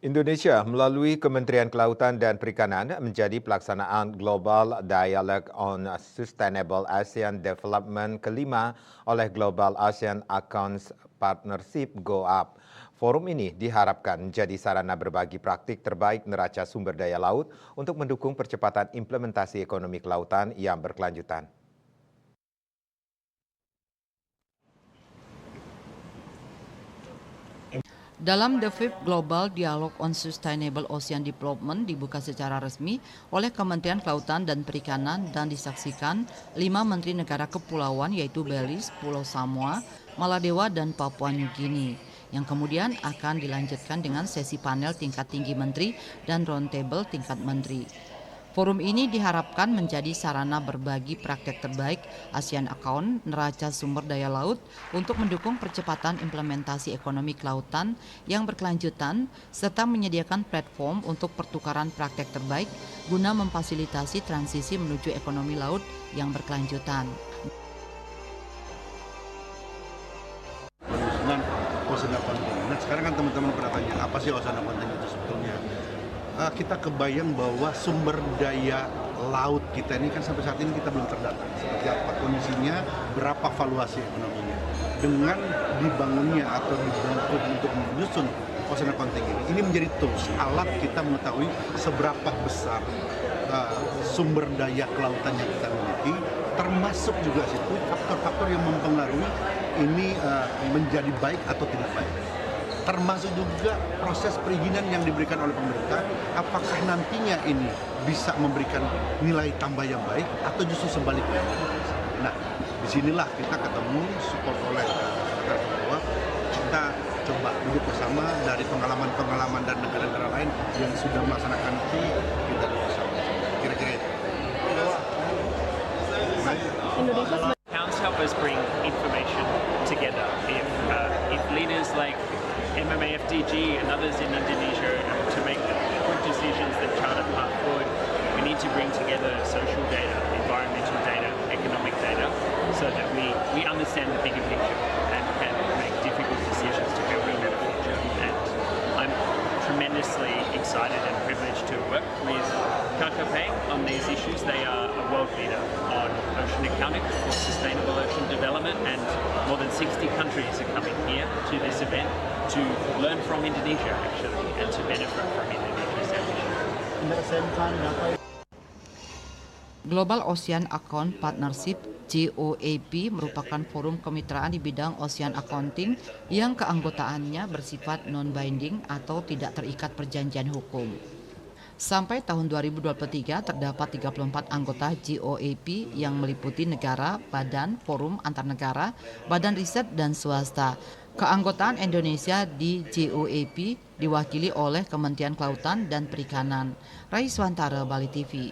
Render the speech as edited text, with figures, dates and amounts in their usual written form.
Indonesia melalui Kementerian Kelautan dan Perikanan menjadi pelaksanaan Global Dialogue on Sustainable ASEAN Development kelima oleh Global ASEAN Accounts Partnership GoUp. Forum ini diharapkan menjadi sarana berbagi praktik terbaik neraca sumber daya laut untuk mendukung percepatan implementasi ekonomi kelautan yang berkelanjutan. Dalam The Fifth Global Dialogue on Sustainable Ocean Development dibuka secara resmi oleh Kementerian Kelautan dan Perikanan dan disaksikan 5 menteri negara kepulauan yaitu Belize, Pulau Samoa, Maladewa, dan Papua New Guinea yang kemudian akan dilanjutkan dengan sesi panel tingkat tinggi menteri dan roundtable tingkat menteri. Forum ini diharapkan menjadi sarana berbagi praktek terbaik ASEAN Account neraca sumber daya laut untuk mendukung percepatan implementasi ekonomi kelautan yang berkelanjutan serta menyediakan platform untuk pertukaran praktek terbaik guna memfasilitasi transisi menuju ekonomi laut yang berkelanjutan. Ocean Accounting. Nah sekarang kan teman-teman pada tanya apa sih Ocean Accounting itu sebetulnya? Kita kebayang bahwa sumber daya laut kita ini kan sampai saat ini kita belum terdata. Seperti apa kondisinya, berapa valuasi ekonominya. Dengan dibangunnya atau dibentuk untuk menyusun Ocean Accounting ini menjadi tools, alat kita mengetahui seberapa besar sumber daya kelautan yang kita miliki, termasuk juga situ faktor-faktor yang mempengaruhi ini menjadi baik atau tidak baik. Termasuk juga proses perizinan yang diberikan oleh pemerintah, apakah nantinya ini bisa memberikan nilai tambah yang baik atau justru sebaliknya. Nah, disinilah kita ketemu support oleh masyarakat bahwa kita coba duduk bersama dari pengalaman-pengalaman dan negara-negara lain yang sudah melaksanakan itu, kita duduk bersama. Kira-kira itu. Towns help us bring information together. If leaders like MMAFDG and others in Indonesia to make good decisions that chart a path forward, we need to bring together social data, environmental data, economic data, so that we understand the bigger picture and can make difficult decisions to build a better future. And I'm tremendously excited and privileged to work with KKP on these issues. They are a world leader on ocean accounting for sustainable ocean development, and more than 60 countries are coming here to this event to learn from Indonesia actually and to benefit from Indonesia's ambition. Global Ocean Account Partnership GOAP merupakan forum kemitraan di bidang ocean accounting yang keanggotaannya bersifat non-binding atau tidak terikat perjanjian hukum. Sampai tahun 2023 terdapat 34 anggota GOAP yang meliputi negara, badan, forum antar negara, badan riset, dan swasta. Keanggotaan Indonesia di GOAP diwakili oleh Kementerian Kelautan dan Perikanan. Raiswantara, Bali TV.